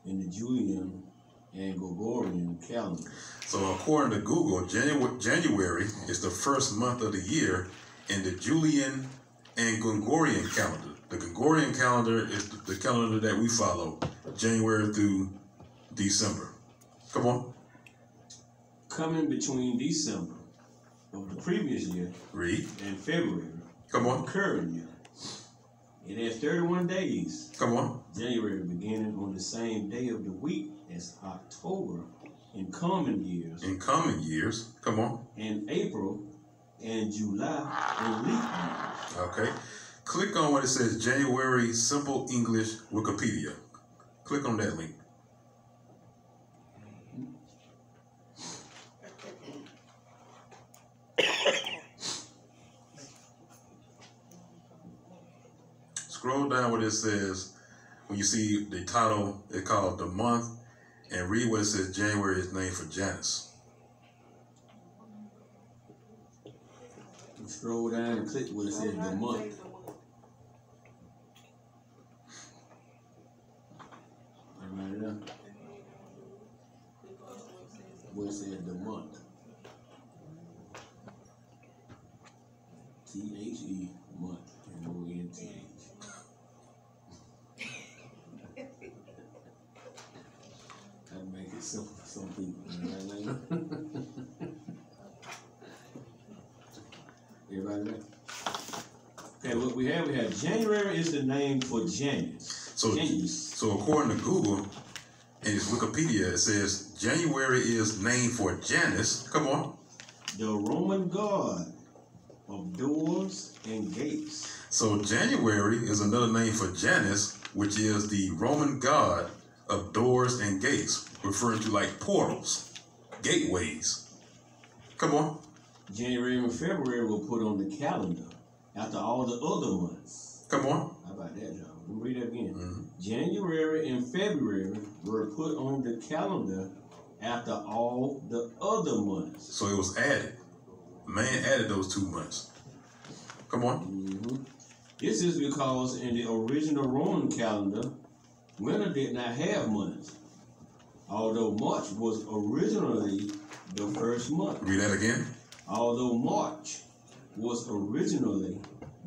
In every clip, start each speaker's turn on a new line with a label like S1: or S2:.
S1: in the Julian and Gregorian calendar.
S2: So according to Google, January is the first month of the year in the Julian and Gregorian calendar. The Gregorian calendar is the calendar that we follow, January through December. Come on.
S1: Coming between December of the previous year
S2: Read.
S1: and February
S2: Come
S1: of
S2: on.
S1: the current year. It has 31 days.
S2: Come on.
S1: January beginning on the same day of the week as October in common years.
S2: In coming years. Come on.
S1: And April and July in leap years.
S2: Okay. Click on what it says, January Simple English Wikipedia. Click on that link. Scroll down where it says, when you see the title, it's called The Month, and read what it says, January is named for Janus.
S1: Scroll down and click where it says the month. Right there. Where it says the month. T-H-E, month, M-O-N-T-H. That make it simple for some people. Everybody there? Okay, what we have January is the name for Janus.
S2: So according to Google, in its Wikipedia, it says January is named for Janus. Come on.
S1: The Roman god of doors and gates.
S2: So January is another name for Janus, which is the Roman god of doors and gates, referring to like portals, gateways. Come on.
S1: January and February were put on the calendar after all the other months.
S2: Come on.
S1: How about that, John? We'll read that again.
S2: Mm-hmm.
S1: January and February were put on the calendar after all the other months.
S2: So it was added. Man added those 2 months. Come on.
S1: Mm-hmm. This is because in the original Roman calendar, winter did not have months, although March was originally the first month.
S2: Read that again.
S1: Although March was originally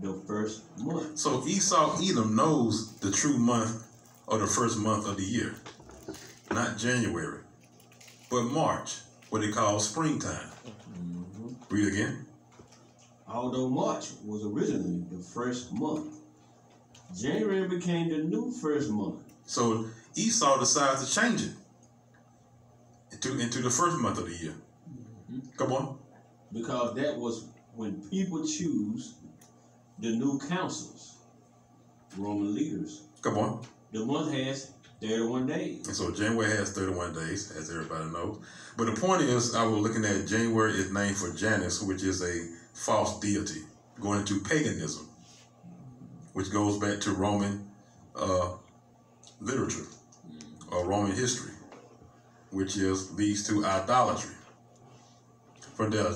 S1: the first month.
S2: So Esau Edom knows the true month or the first month of the year. Not January, but March, what they call springtime.
S1: Mm-hmm.
S2: Read again.
S1: Although March was originally the first month, January became the new first month.
S2: So Esau decides to change it into the first month of the year.
S1: Mm-hmm.
S2: Come on.
S1: Because that was when people choose the new councils, Roman leaders.
S2: Come on.
S1: The month has 31 days.
S2: And so January has 31 days, as everybody knows. But the point is, I was looking at January is named for Janus, which is a false deity, going into paganism, which goes back to Roman literature or Roman history, which leads to idolatry. From there,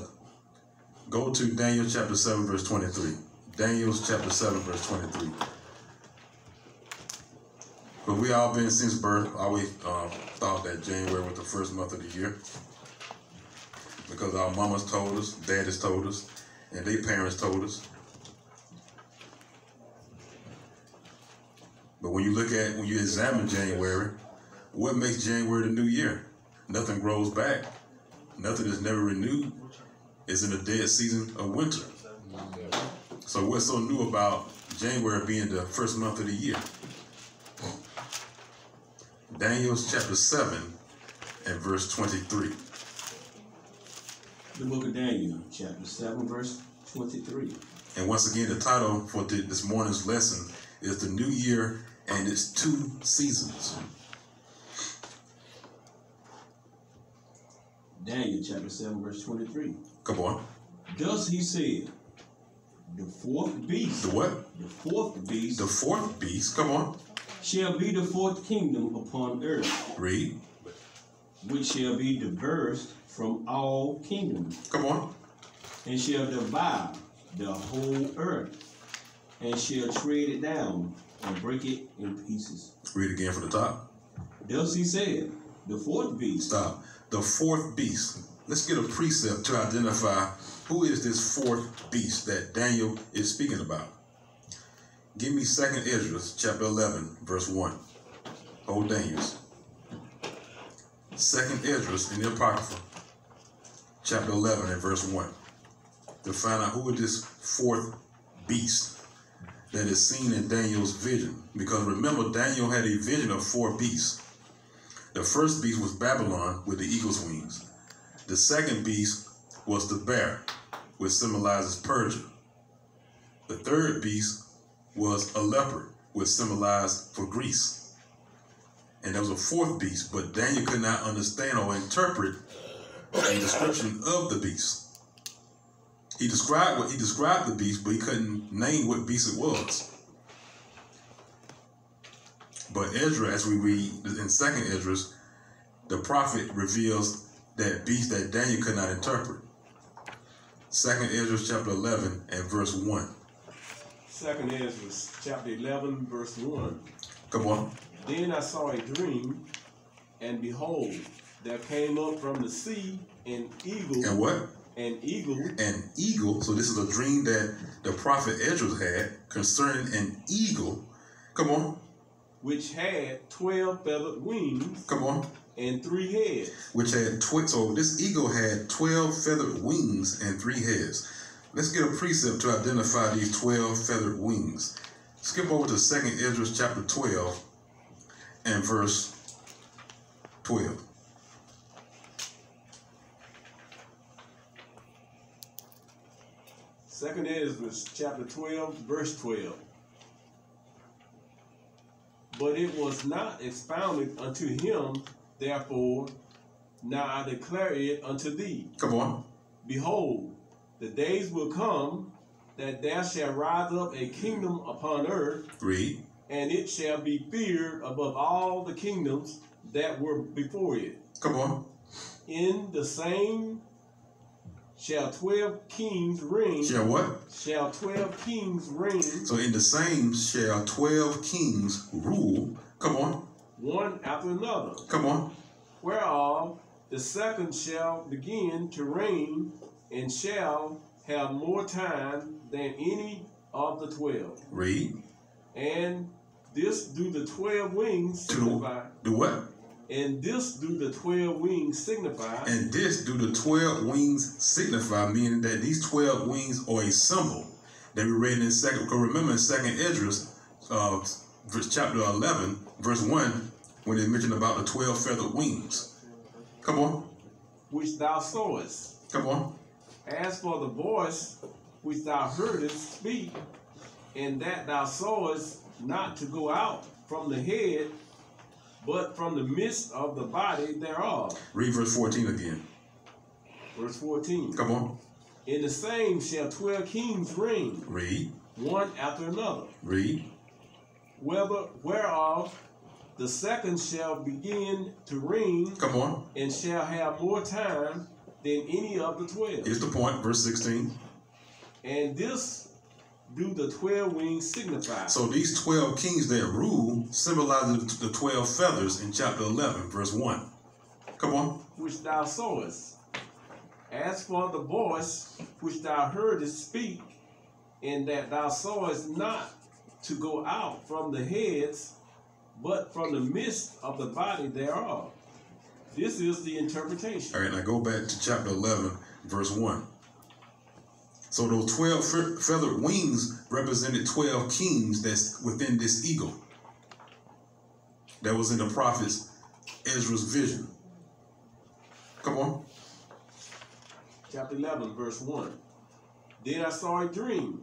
S2: go to Daniel chapter 7, verse 23. Daniel chapter 7, verse 23. But we all been since birth, always thought that January was the first month of the year. Because our mamas told us, daddies told us, and their parents told us. But when you examine January, what makes January the new year? Nothing grows back. Nothing is never renewed. It's in the dead season of winter. So what's so new about January being the first month of the year? Daniel chapter 7 and verse 23.
S1: The book of Daniel, chapter 7, verse 23.
S2: And once again, the title for this morning's lesson is The New Year and Its Two Seasons.
S1: Daniel chapter 7, verse 23.
S2: Come on.
S1: Thus he said, the fourth beast.
S2: The what?
S1: The fourth beast.
S2: The fourth beast. Come on.
S1: Shall be the fourth kingdom upon earth.
S2: Read.
S1: Which shall be diverse from all kingdoms.
S2: Come on.
S1: And shall devour the whole earth. And shall tread it down and break it in pieces.
S2: Read again from the top.
S1: Thus he said, the fourth beast.
S2: Stop. The fourth beast. Let's get a precept to identify who is this fourth beast that Daniel is speaking about. Give me 2nd Ezra, chapter 11, verse 1. Hold Daniels. 2nd Ezra in the Apocrypha, chapter 11 and verse 1. To find out who is this fourth beast that is seen in Daniel's vision. Because remember, Daniel had a vision of 4 beasts. The first beast was Babylon with the eagle's wings. The second beast was the bear, which symbolizes Persia. The third beast was a leopard, which symbolized for Greece. And there was a fourth beast, but Daniel could not understand or interpret a description of the beast. He described the beast, but he couldn't name what beast it was. But Ezra, as we read in 2nd Ezra, the prophet reveals that beast that Daniel could not interpret. 2nd Ezra chapter 11 and verse 1.
S3: 2nd Ezra chapter 11 verse 1.
S2: Come on.
S3: Then I saw a dream, and behold, there came up from the sea an eagle.
S2: And what?
S3: An eagle.
S2: An eagle. So this is a dream that the prophet Ezra had concerning an eagle. Come on.
S3: Which had 12 feathered wings.
S2: Come on.
S3: And 3 heads.
S2: Which had so this eagle had 12 feathered wings and 3 heads. Let's get a precept to identify these 12 feathered wings. Skip over to 2nd Ezra chapter 12 and verse 12.
S3: Second Ezra chapter 12 verse 12. But it was not expounded unto him, therefore, now I declare it unto thee.
S2: Come on.
S3: Behold, the days will come that there shall rise up a kingdom upon earth.
S2: Read.
S3: And it shall be feared above all the kingdoms that were before it.
S2: Come on.
S3: In the same shall 12 kings reign.
S2: Shall what?
S3: Shall 12 kings reign.
S2: So in the same shall 12 kings rule. Come on.
S3: One after another.
S2: Come on.
S3: Whereof the second shall begin to reign, and shall have more time than any of the 12.
S2: Read.
S3: And this do the 12 wings signify.
S2: Do what?
S3: And this do the 12 wings signify.
S2: And this do the 12 wings signify, meaning that these 12 wings are a symbol that we read in 2nd. Because remember in 2nd Ezra, chapter 11, verse 1, when they mentioned about the 12 feathered wings. Come on.
S3: Which thou sawest.
S2: Come on.
S3: As for the voice which thou heardest speak, and that thou sawest not to go out from the head, but from the midst of the body thereof.
S2: Read verse 14 again.
S3: Verse 14.
S2: Come on.
S3: In the same shall 12 kings reign.
S2: Read.
S3: One after another.
S2: Read.
S3: Whereof the second shall begin to reign.
S2: Come on.
S3: And shall have more time than any of the 12.
S2: Here's the point, verse 16.
S3: And this do the 12 wings signify.
S2: So these 12 kings that rule symbolize the 12 feathers in chapter 11, verse 1. Come on.
S3: Which thou sawest. As for the voice which thou heardest speak, and that thou sawest not to go out from the heads, but from the midst of the body thereof. This is the interpretation.
S2: All right, now go back to chapter 11, verse 1. So those 12 feathered wings represented 12 kings that's within this eagle. That was in the prophet's Ezra's vision. Come on.
S3: Chapter 11, verse 1. Then I saw a dream,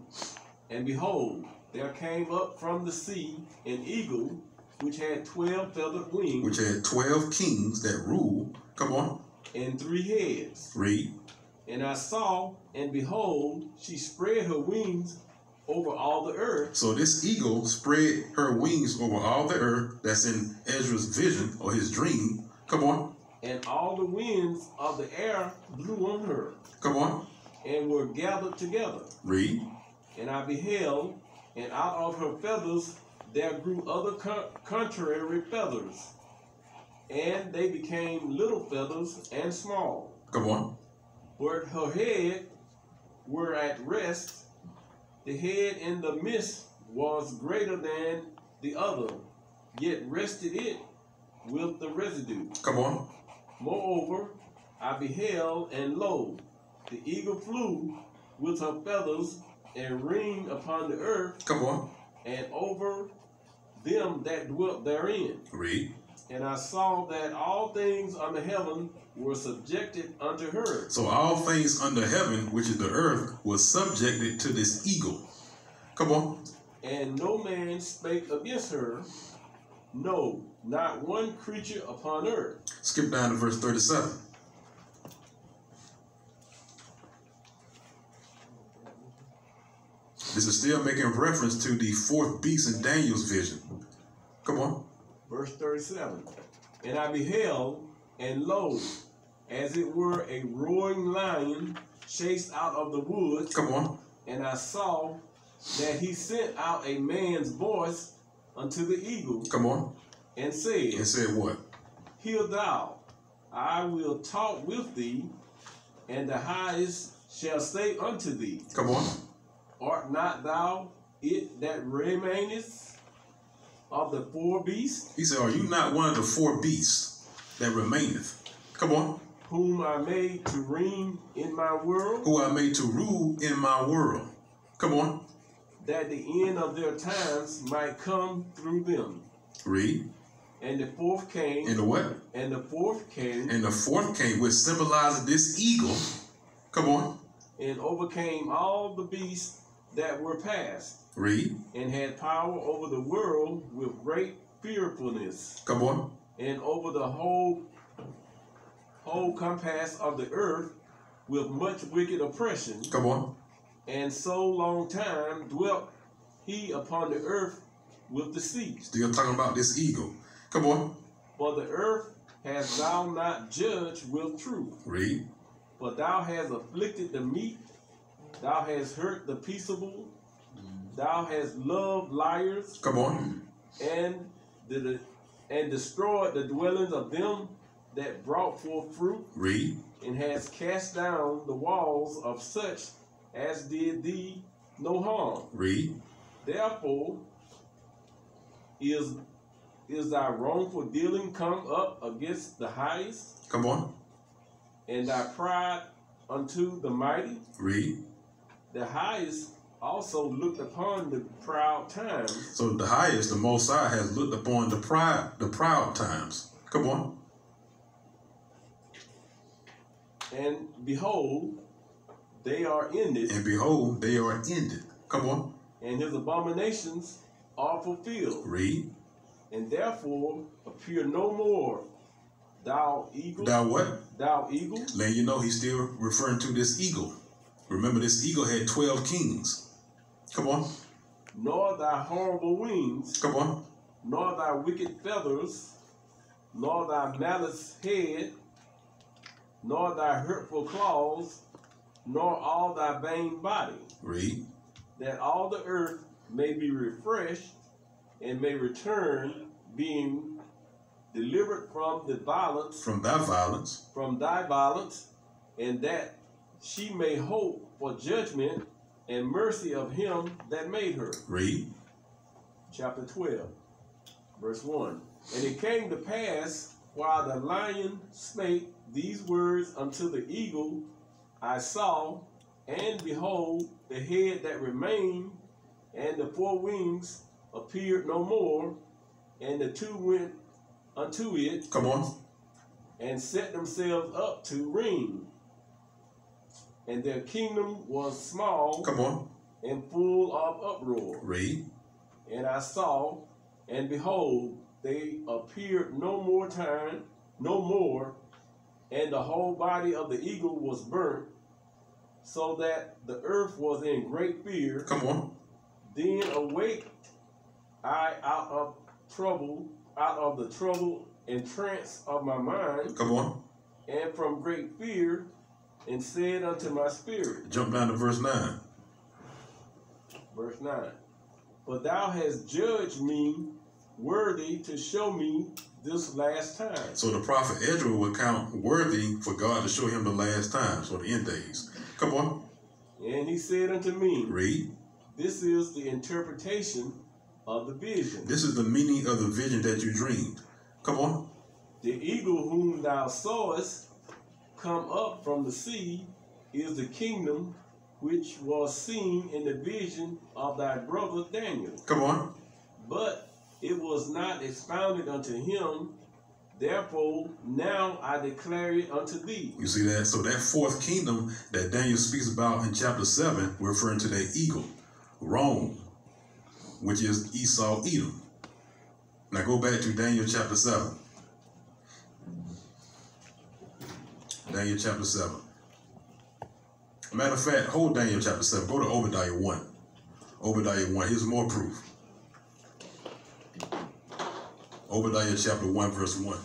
S3: and behold, there came up from the sea an eagle, which had 12 feathered wings.
S2: Which had 12 kings that rule. Come on.
S3: And 3 heads.
S2: Read.
S3: And I saw, and behold, she spread her wings over all the earth.
S2: So this eagle spread her wings over all the earth. That's in Ezra's vision or his dream. Come on.
S3: And all the winds of the air blew on her.
S2: Come on.
S3: And were gathered together.
S2: Read.
S3: And I beheld, and out of her feathers there grew other contrary feathers, and they became little feathers and small.
S2: Come on.
S3: But her head were at rest. The head in the midst was greater than the other, yet rested it with the residue.
S2: Come on.
S3: Moreover, I beheld, and lo, the eagle flew with her feathers and ringed upon the earth
S2: Come on.
S3: and over them that dwelt therein.
S2: Read.
S3: And I saw that all things under heaven were subjected unto her.
S2: So all things under heaven, which is the earth, was subjected to this eagle. Come on.
S3: And no man spake against her, no, not one creature upon earth.
S2: Skip down to verse 37. This is still making reference to the fourth beast in Daniel's vision. Come on.
S3: Verse 37. And I beheld, and lo, as it were a roaring lion chased out of the woods,
S2: Come on.
S3: and I saw that he sent out a man's voice unto the eagle,
S2: Come on.
S3: and said,
S2: And said what?
S3: Hear thou, I will talk with thee, and the highest shall say unto thee,
S2: Come on.
S3: Art not thou it that remainest of the four beasts,
S2: He said, are you not one of the four beasts that remaineth? Come on.
S3: whom I made to reign in my world,
S2: Who I made to rule in my world. Come on.
S3: that the end of their times might come through them?
S2: Read.
S3: And the fourth came,
S2: And the what?
S3: and the fourth came,
S2: And the fourth came, which symbolizes this eagle. Come on.
S3: and overcame all the beasts that were past,
S2: Read.
S3: and had power over the world with great fearfulness,
S2: Come on.
S3: and over the whole compass of the earth with much wicked oppression.
S2: Come on.
S3: And so long time dwelt he upon the earth with the sea.
S2: Still talking about this eagle. Come on.
S3: For the earth hast thou not judged with truth,
S2: Read.
S3: but thou hast afflicted the meek, thou hast hurt the peaceable, thou hast loved liars,
S2: Come on.
S3: and destroyed the dwellings of them that brought forth fruit,
S2: Read.
S3: and hast cast down the walls of such as did thee no harm.
S2: Read.
S3: Therefore is thy wrongful dealing come up against the highest,
S2: Come on.
S3: and thy pride unto the mighty?
S2: Read.
S3: The highest also looked upon the proud times,
S2: So the highest, the Most High, has looked upon the proud times. Come on.
S3: and behold, they are ended,
S2: And behold, they are ended. Come on.
S3: and his abominations are fulfilled.
S2: Read.
S3: And therefore appear no more, thou eagle,
S2: Thou what?
S3: thou eagle,
S2: Letting you know he's still referring to this eagle. Remember, this eagle had 12 kings. Come on.
S3: nor thy horrible wings,
S2: Come on.
S3: nor thy wicked feathers, nor thy malice head, nor thy hurtful claws, nor all thy vain body,
S2: Read.
S3: that all the earth may be refreshed and may return, being delivered from the violence,
S2: From thy violence.
S3: from thy violence, and that she may hope for judgment and mercy of him that made her.
S2: Read.
S3: Chapter 12, verse 1. And it came to pass, while the lion spake these words unto the eagle, I saw, and behold, the head that remained, and the four wings appeared no more, and the two went unto it,
S2: Come on.
S3: and set themselves up to reign. And their kingdom was small
S2: Come on.
S3: and full of uproar.
S2: Read.
S3: And I saw, and behold, they appeared no more, and the whole body of the eagle was burnt, so that the earth was in great fear.
S2: Come on.
S3: Then awaked I out of the trouble and trance of my mind,
S2: Come on.
S3: and from great fear, and said unto my spirit,
S2: Jump down to verse 9.
S3: verse 9, but thou hast judged me worthy to show me this last time.
S2: So the prophet Ezra would count worthy for God to show him the last times or the end days. Come on.
S3: And he said unto me,
S2: Read.
S3: this is the interpretation of the vision.
S2: This is the meaning of the vision that you dreamed. Come on.
S3: The eagle whom thou sawest come up from the sea is the kingdom which was seen in the vision of thy brother Daniel.
S2: Come on.
S3: But it was not expounded unto him. Therefore, now I declare it unto thee.
S2: You see that? So that fourth kingdom that Daniel speaks about in chapter 7, we're referring to that eagle, Rome, which is Esau, Edom. Now go back to Daniel chapter 7. Daniel chapter 7. Matter of fact, hold Daniel chapter 7. Go to Obadiah 1. Obadiah 1. Here's more proof. Obadiah chapter 1, verse 1.